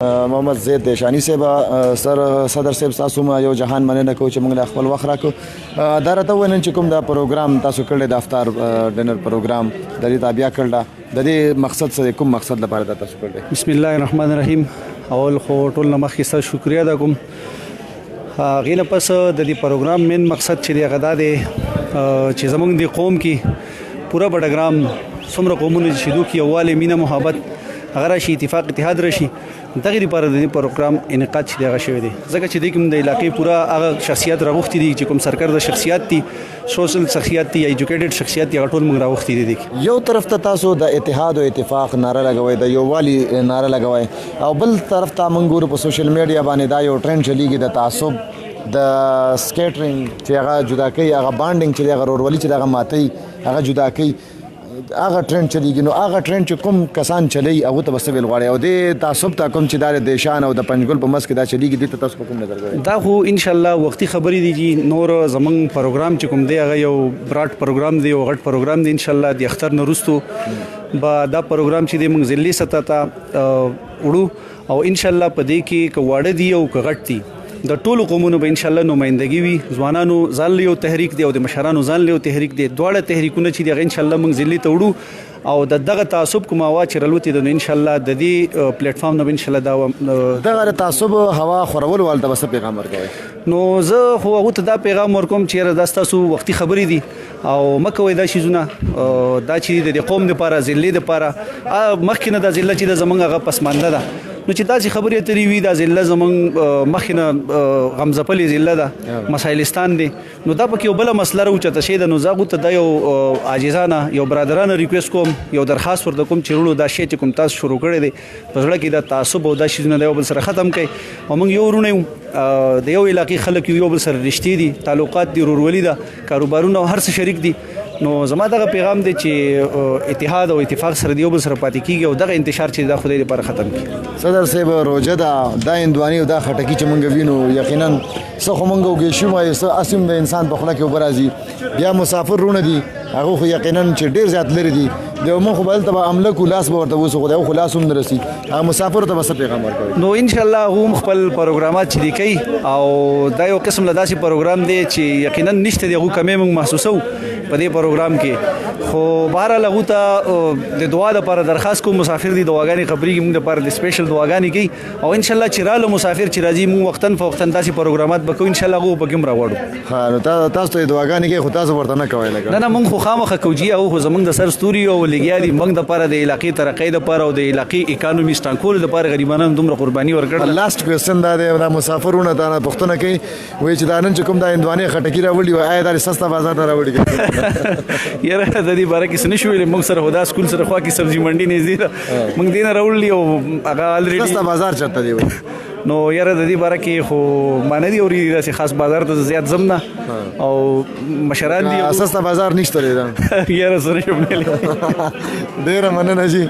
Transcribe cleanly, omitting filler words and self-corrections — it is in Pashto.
محمد زید دیشانی صاحب صدر صاحب تاسو ما یو جهان مننه کوم چې موږ له خپل وخت راکو دا راته ونن چې کوم دا پروګرام تاسو کړل د افطار ډنر پروګرام د دې تابع کړل د دې مقصد څه کوم مقصد لپاره دا تاسو کړل؟ بسم الله الرحمن الرحیم. اول خو ټول نمخ ستاسو شکریا دا کوم غینه پس د دې پروګرام من مقصد چې دی غدا دی چې زمونږ د قوم کې پورا بډګرام څومره قومونه شیدو کې اواله مینه محبت هغه راشي اتفاق اتحاد راشي دغه لپاره د پروګرام انعقاد شي دغه شوی دی ځکه چې د کوم د علاقې پورا هغه شخصیت راغوښتي دي چې کوم سرکار د شخصیت دي سوشل شخصیت دي ایجوکیټډ شخصیت دي ټول موږ راغوښتي دي. یو طرف ته تاسو د اتحاد او اتفاق ناره لګوي د یووالي ناره لګوي او بل طرف ته موږ ګورو په سوشل میډیا باندې دا یو ټرند چلیږي د تعصب د سکیټرینګ چې هغه جدا کوي هغه بانډینګ چې هغه ورولي چې هغه ماتي هغه جدا کوي هغه ټرند چلیږي نو هغه ټرند چې کوم کسان چلی هغه ته بس ویل غواړي او د تعصب ته کوم چې د دیشان او د پنځګل په مسک دا چلیږي د تاسو کوم نظر غواړي؟ دا خو ان شاء الله وختي خبرې دي چې نور زمنګ پروګرام چې کوم دی هغه یو براډ پروګرام دی او غټ پروګرام دی ان شاء الله د اختر نورستو با دا پروګرام چې د موږ ځلې ستا ته وړو او ان شاء الله په دې کې کواړه دی او کغټ دی د ټولو قومونو به ان شاء الله نمائندګي وي ځوانانو ځان له یو تحریک دی او د مشرانو ځان له یو تحریک دی دواړه تحریکونه چې دی ان شاء الله موږ ځلې ته وړو او دغه تعصب کوم هوا چې رلوتي د ان شاء الله د دې پلیټ فارم نو ان شاء الله دغه تعصب هوا خورول والته بس پیغام ورکوي نو زه خو هغه ته دا پیغام ورکوم چې دا تاسو وختي خبرې دي او مکوې دا شیزونه دا چې د قوم لپاره ځلې لپاره مخکې نه د ځلې چې د زمونږ هغه پسمانده ده نو چې داسې خبرې اترې وي دا ضلع زمونږ مخکې نه غمزپلې ضلع ده مسایلستان دی نو دا پکې یو بله مسله راوچته شوې ده نو زه هغو ته دا یو عاجزانه یو برادرانه ریکویسټ کوم یو درخواست ورته کوم چې وروڼو دا شی چې کوم تاسو شروع کړی دی په زړه کې دا تعصب او دا شیزونه د یو بل سره ختم کړئ او موږ یو وروڼه یو د یو علاقې خلک یو بل سره رشتې دي تعلقات دي ورورولي ده کاروبارونه او هر څه شریک دي نو زما دغه پیغام دی چې اتحاد او اتفاق سره دی یو بل سره پاتې کیږي او دغه انتشار چې دا خدای لپاره ختم کړي. صدر صاحب روزه دا اندواني او دا خټکی چې مونږ وینو یقینا څه خو مونږ وګښو ما څه اسیم د انسان په خله کې وبرازي بیا مسافر رونه دي هغه خو یقینا چې ډیر زیات لري دي د مو خو بل ته عمله کو لاس به ورته وسو خدای خو لاس هم نرسي هغه مسافر ته بس پیغام ورکوي. نو ان شاء الله هم خپل پروګرامات چې دی کوي او دا یو قسم له داسې پروګرام دی چې یقینا نشته دی هغه کمې موږ محسوسو په دې پروګرام کې خو بهر لغو ته د دعا لپاره درخواست کوم مسافر دي دعاګانې خبري کې موږ لپاره د سپیشل دعاګانې کوي او ان شاء الله چې رااله مسافر چې راځي موږ وختن فوختن داسې پروګرامات وکړو ان شاء الله هغه پکې راوړو. ها نو تاسو ته دعاګانې کې خو تاسو ورته نه کوي لګا نه موږ خو خامخه کوجی او زمونږ د سر ستوري او لګیا دي موږ د لپاره د علاقې ترقې لپاره او د علاقې اکانومي سټانکول لپاره غریبانو دومره قرباني ورکړه. لاست کوېسچن دا دی دا مسافرونه دا پښتنه کوي وای چې دا نن چې کوم دا اندواني خټکی راوړي وای دا سستا بازار نه راوړي یاره د دې باره کې څه نه شویل موږ سره خدا سکول سره خوا کې سبزي منډي نږدې ده موږ دې نه راوړلي او هغه الریډي سستا بازار چاته دی نو یاره د دې باره کې خو معنی دی اوري داسې خاص بازار ته زیات زم نه او مشران دي سستا بازار نشته دی یاره سره شوم نه ډیره مننه جی.